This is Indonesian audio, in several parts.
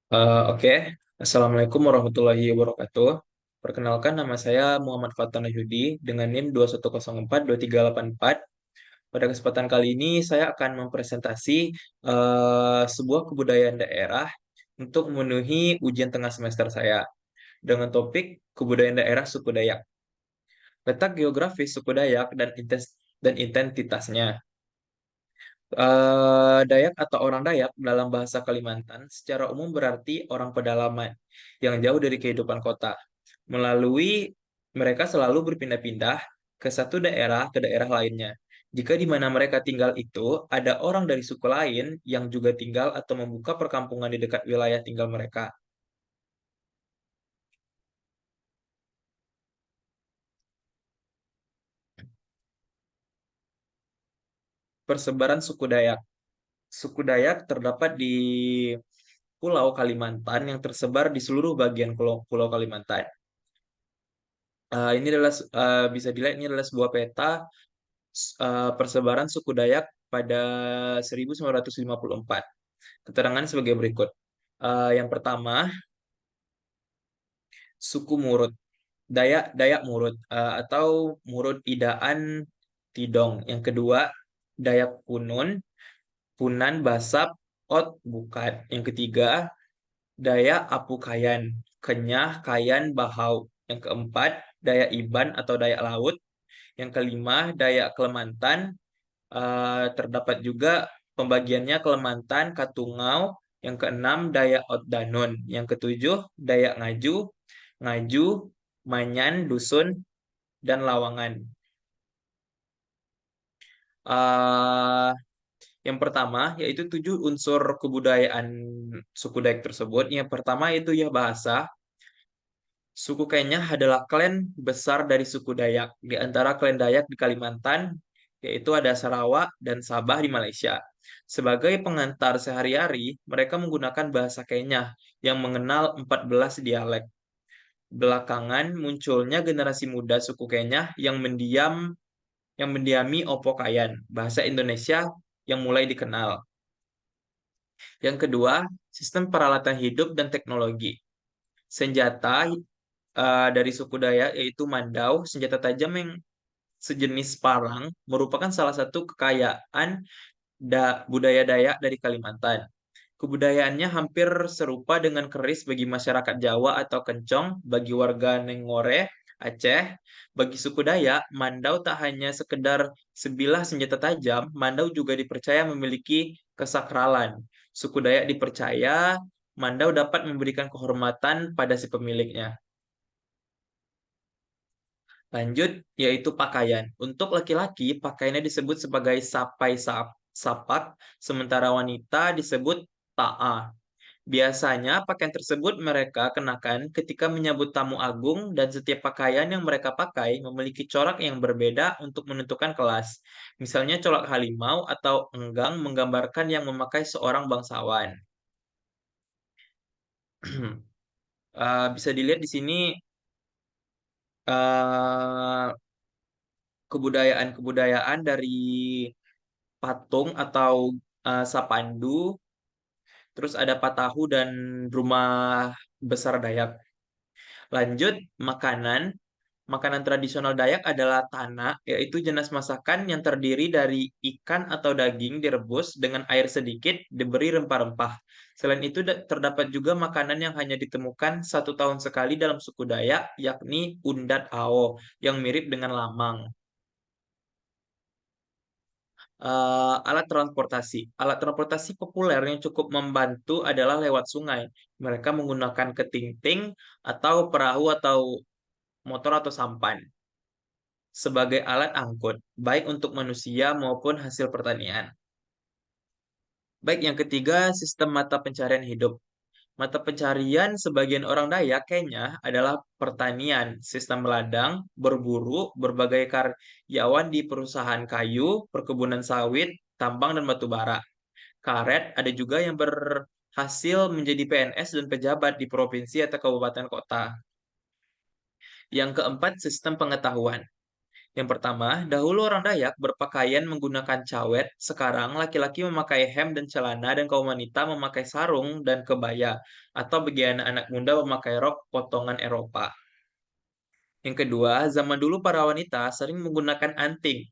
Oke. Assalamualaikum warahmatullahi wabarakatuh. Perkenalkan, nama saya Muhammad Fatana Yudi dengan NIM 210423884. Pada kesempatan kali ini saya akan mempresentasi sebuah kebudayaan daerah untuk memenuhi ujian tengah semester saya dengan topik kebudayaan daerah suku Dayak. Letak geografis suku Dayak dan identitasnya. Dayak atau orang Dayak dalam bahasa Kalimantan secara umum berarti orang pedalaman yang jauh dari kehidupan kota. Melalui mereka selalu berpindah-pindah ke satu daerah ke daerah lainnya. Jika di mana mereka tinggal itu ada orang dari suku lain yang juga tinggal atau membuka perkampungan di dekat wilayah tinggal mereka. Persebaran suku Dayak. Suku Dayak terdapat di Pulau Kalimantan yang tersebar di seluruh bagian Pulau, Pulau Kalimantan. Ini adalah bisa dilihat ini adalah sebuah peta persebaran suku Dayak pada 1954. Keterangan sebagai berikut. Yang pertama, suku Murut. Dayak Dayak Murut atau Murut Idaan Tidong. Yang kedua, Dayak Punun, Punan Basap, Ot Bukat. Yang ketiga, Dayak Apukayan, Kenyah Kayan Bahau. Yang keempat, Dayak Iban atau Dayak Laut. Yang kelima, Dayak Kelemantan. Terdapat juga pembagiannya Kelemantan, Katungau. Yang keenam, Dayak Otdanon. Yang ketujuh, Dayak Ngaju, Ngaju, Manyan, Dusun, dan Lawangan. Eh, yang pertama, yaitu 7 unsur kebudayaan suku Dayak tersebut. Yang pertama itu ya bahasa. Suku Kenyah adalah klan besar dari suku Dayak. Di antara klan Dayak di Kalimantan, yaitu ada Sarawak dan Sabah di Malaysia. Sebagai pengantar sehari-hari, mereka menggunakan bahasa Kenyah yang mengenal 14 dialek. Belakangan munculnya generasi muda suku Kenyah yang mendiami Opokayan, bahasa Indonesia yang mulai dikenal. Yang kedua, sistem peralatan hidup dan teknologi. Senjata dari suku Dayak yaitu Mandau, senjata tajam yang sejenis parang, merupakan salah satu kekayaan budaya Dayak dari Kalimantan. Kebudayaannya hampir serupa dengan keris bagi masyarakat Jawa atau kencong bagi warga Nengore, Aceh. Bagi suku Dayak, Mandau tak hanya sekedar sebilah senjata tajam, Mandau juga dipercaya memiliki kesakralan. Suku Dayak dipercaya Mandau dapat memberikan kehormatan pada si pemiliknya. Lanjut, yaitu pakaian. Untuk laki-laki, pakaiannya disebut sebagai sapak, sementara wanita disebut ta'a. Biasanya pakaian tersebut mereka kenakan ketika menyambut tamu agung dan setiap pakaian yang mereka pakai memiliki corak yang berbeda untuk menentukan kelas. Misalnya colak halimau atau enggang menggambarkan yang memakai seorang bangsawan. Bisa dilihat di sini eh, kebudayaan-kebudayaan dari patung atau sapandu, terus ada patahu dan rumah besar Dayak. Lanjut, makanan. Makanan tradisional Dayak adalah tana, yaitu jenis masakan yang terdiri dari ikan atau daging direbus dengan air sedikit, diberi rempah-rempah. Selain itu, terdapat juga makanan yang hanya ditemukan 1 tahun sekali dalam suku Dayak, yakni undat ao, yang mirip dengan lamang. Alat transportasi. Alat transportasi populer yang cukup membantu adalah lewat sungai. Mereka menggunakan ketingting atau perahu atau motor atau sampan sebagai alat angkut, baik untuk manusia maupun hasil pertanian. Baik, yang ketiga, sistem mata pencarian hidup. Mata pencarian sebagian orang Dayak Kenya adalah pertanian, sistem ladang, berburu, berbagai karyawan di perusahaan kayu, perkebunan sawit, tambang, dan batu bara. Karet, ada juga yang berhasil menjadi PNS dan pejabat di provinsi atau kabupaten kota. Yang keempat, sistem pengetahuan. Yang pertama, dahulu orang Dayak berpakaian menggunakan cawet, sekarang laki-laki memakai hem dan celana dan kaum wanita memakai sarung dan kebaya, atau bagi anak-anak muda memakai rok potongan Eropa. Yang kedua, zaman dulu para wanita sering menggunakan anting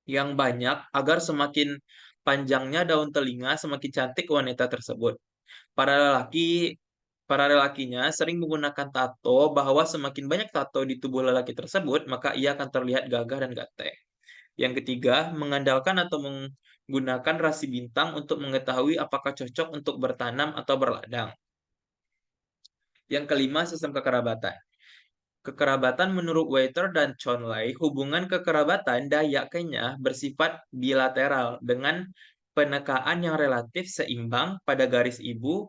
yang banyak agar semakin panjangnya daun telinga semakin cantik wanita tersebut. Para lelaki para lelakinya sering menggunakan tato bahwa semakin banyak tato di tubuh lelaki tersebut, maka ia akan terlihat gagah dan ganteng. Yang ketiga, mengandalkan atau menggunakan rasi bintang untuk mengetahui apakah cocok untuk bertanam atau berladang. Yang kelima, sistem kekerabatan. Kekerabatan menurut Waiter dan Chonlai, hubungan kekerabatan Dayak Kenya bersifat bilateral dengan penekaan yang relatif seimbang pada garis ibu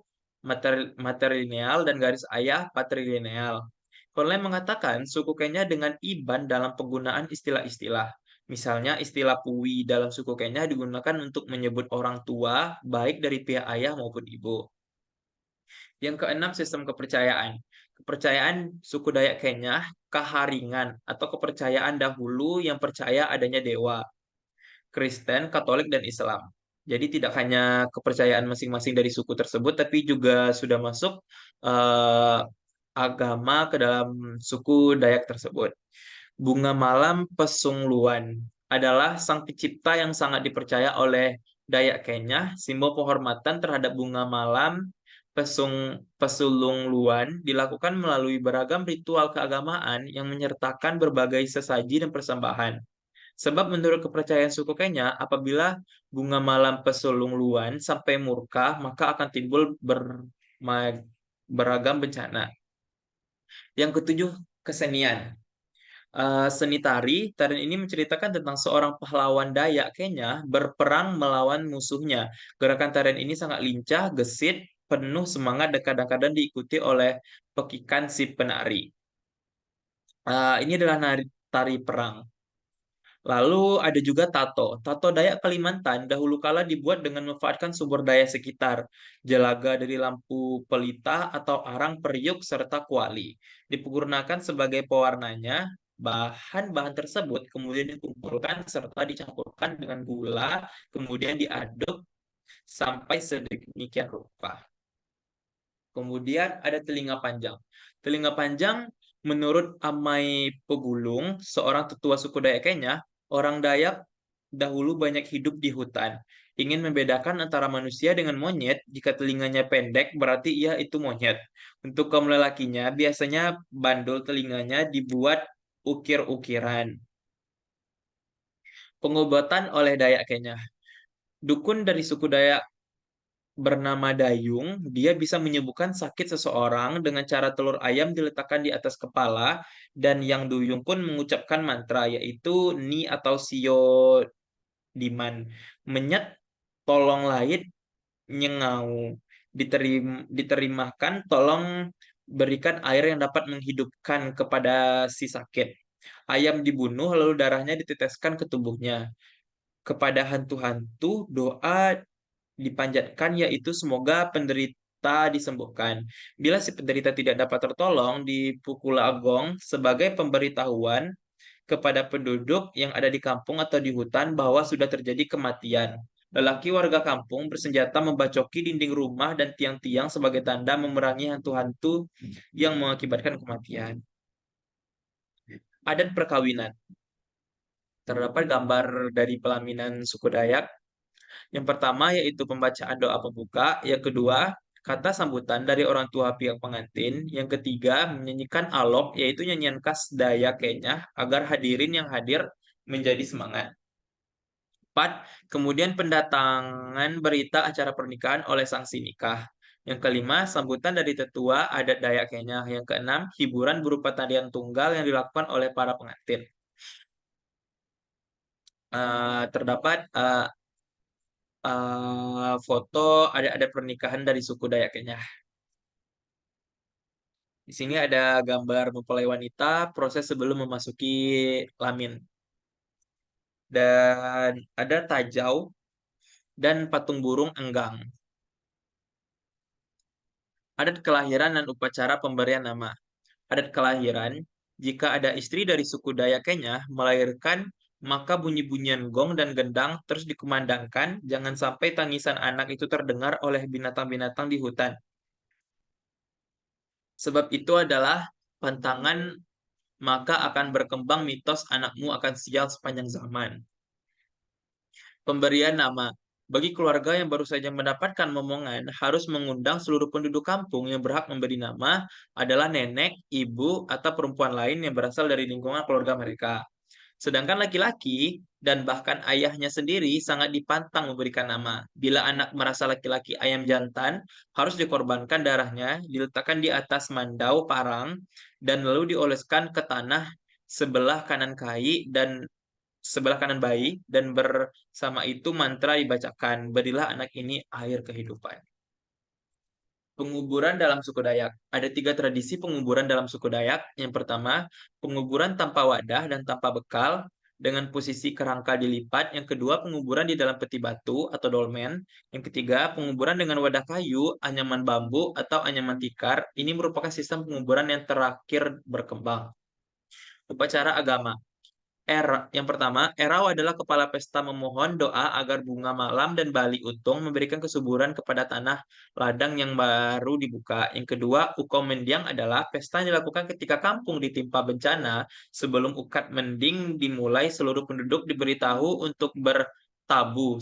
matrilineal dan garis ayah patrilineal. Chonlai mengatakan suku Kenya dengan iban dalam penggunaan istilah-istilah. Misalnya istilah Puwi dalam suku Kenya digunakan untuk menyebut orang tua baik dari pihak ayah maupun ibu. Yang keenam, sistem kepercayaan. Kepercayaan suku Dayak Kenya, Kaharingan, atau kepercayaan dahulu yang percaya adanya dewa, Kristen, Katolik, dan Islam. Jadi tidak hanya kepercayaan masing-masing dari suku tersebut, tapi juga sudah masuk eh, agama ke dalam suku Dayak tersebut. Bunga Malam Pesungluan adalah sang pencipta yang sangat dipercaya oleh Dayak Kenya. Simbol penghormatan terhadap bunga malam Pesulungluan dilakukan melalui beragam ritual keagamaan yang menyertakan berbagai sesaji dan persembahan. Sebab menurut kepercayaan suku Kenya, apabila bunga malam Pesulungluan sampai murka, maka akan timbul beragam bencana. Yang ketujuh, kesenian. Seni tari, tarian ini menceritakan tentang seorang pahlawan Dayak Kenya berperang melawan musuhnya. Gerakan tarian ini sangat lincah, gesit, penuh semangat dan kadang-kadang diikuti oleh pekikan si penari. Ini adalah tari perang. Lalu ada juga tato. Tato Dayak Kalimantan dahulu kala dibuat dengan memanfaatkan sumber daya sekitar, jelaga dari lampu pelita atau arang periuk serta kuali. Digunakan sebagai pewarnanya, bahan-bahan tersebut kemudian dikumpulkan serta dicampurkan dengan gula, kemudian diaduk sampai sedemikian rupa. Kemudian ada telinga panjang. Telinga panjang menurut Amai Pegulung, seorang tetua suku Dayak Kenya, orang Dayak dahulu banyak hidup di hutan. Ingin membedakan antara manusia dengan monyet, jika telinganya pendek berarti ia itu monyet. Untuk kaum lelakinya, biasanya bandul telinganya dibuat ukir-ukiran. Pengobatan oleh Dayak Kenya. Dukun dari suku Dayak bernama Dayung, dia bisa menyembuhkan sakit seseorang dengan cara telur ayam diletakkan di atas kepala dan yang duyung pun mengucapkan mantra yaitu Ni atau Sio Diman. Menyet tolong lain nyengau. Diterimakan tolong berikan air yang dapat menghidupkan kepada si sakit. Ayam dibunuh lalu darahnya diteteskan ke tubuhnya. Kepada hantu-hantu doa dipanjatkan yaitu semoga penderita disembuhkan. Bila si penderita tidak dapat tertolong, dipukul agong sebagai pemberitahuan kepada penduduk yang ada di kampung atau di hutan bahwa sudah terjadi kematian. Lelaki warga kampung bersenjata membacoki dinding rumah dan tiang-tiang sebagai tanda memerangi hantu-hantu yang mengakibatkan kematian. Adat perkawinan. Terdapat gambar dari pelaminan suku Dayak. Yang pertama yaitu pembacaan doa pembuka, yang kedua kata sambutan dari orang tua pihak pengantin, yang ketiga menyanyikan alok yaitu nyanyian khas Dayak Kenya agar hadirin yang hadir menjadi semangat. Empat, kemudian pendatangan berita acara pernikahan oleh saksi nikah. Yang kelima, sambutan dari tetua adat Dayak Kenya. Yang keenam, hiburan berupa tarian tunggal yang dilakukan oleh para pengantin. Terdapat foto ada pernikahan dari suku Dayak Kenya. Di sini ada gambar mempelai wanita proses sebelum memasuki lamin. Dan ada tajau dan patung burung enggang. Adat kelahiran dan upacara pemberian nama. Adat kelahiran. Jika ada istri dari suku Dayak Kenya melahirkan, maka bunyi-bunyian gong dan gendang terus dikumandangkan, jangan sampai tangisan anak itu terdengar oleh binatang-binatang di hutan. Sebab itu adalah pantangan, maka akan berkembang mitos anakmu akan sial sepanjang zaman. Pemberian nama. Bagi keluarga yang baru saja mendapatkan momongan, harus mengundang seluruh penduduk kampung yang berhak memberi nama adalah nenek, ibu, atau perempuan lain yang berasal dari lingkungan keluarga mereka. Sedangkan laki-laki dan bahkan ayahnya sendiri sangat dipantang memberikan nama. Bila anak merasa laki-laki ayam jantan, harus dikorbankan darahnya, diletakkan di atas mandau parang, dan lalu dioleskan ke tanah sebelah kanan sebelah kanan bayi, dan bersama itu mantra dibacakan, berilah anak ini air kehidupan. Penguburan dalam suku Dayak. Ada 3 tradisi penguburan dalam suku Dayak. Yang pertama, penguburan tanpa wadah dan tanpa bekal dengan posisi kerangka dilipat. Yang kedua, penguburan di dalam peti batu atau dolmen. Yang ketiga, penguburan dengan wadah kayu, anyaman bambu, atau anyaman tikar. Ini merupakan sistem penguburan yang terakhir berkembang. Upacara agama. Yang pertama, Erau adalah kepala pesta memohon doa agar bunga malam dan bali utung memberikan kesuburan kepada tanah ladang yang baru dibuka. Yang kedua, Ukom Mendiang adalah pesta yang dilakukan ketika kampung ditimpa bencana. Sebelum Ukat Mending dimulai, seluruh penduduk diberitahu untuk bertabu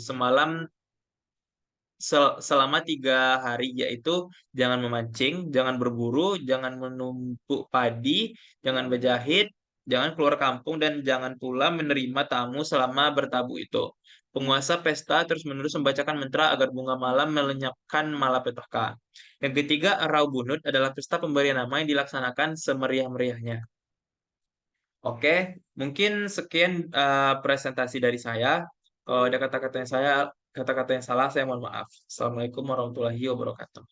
selama 3 hari, yaitu jangan memancing, jangan berburu, jangan menumpuk padi, jangan berjahit, jangan keluar kampung, dan jangan pula menerima tamu selama bertabu itu. Penguasa pesta terus-menerus membacakan mantra agar bunga malam melenyapkan malapetaka. Yang ketiga, Rau Bunut adalah pesta pemberian nama yang dilaksanakan semeriah-meriahnya. Oke, mungkin sekian presentasi dari saya. Kalau ada kata-kata yang salah, saya mohon maaf. Assalamualaikum warahmatullahi wabarakatuh.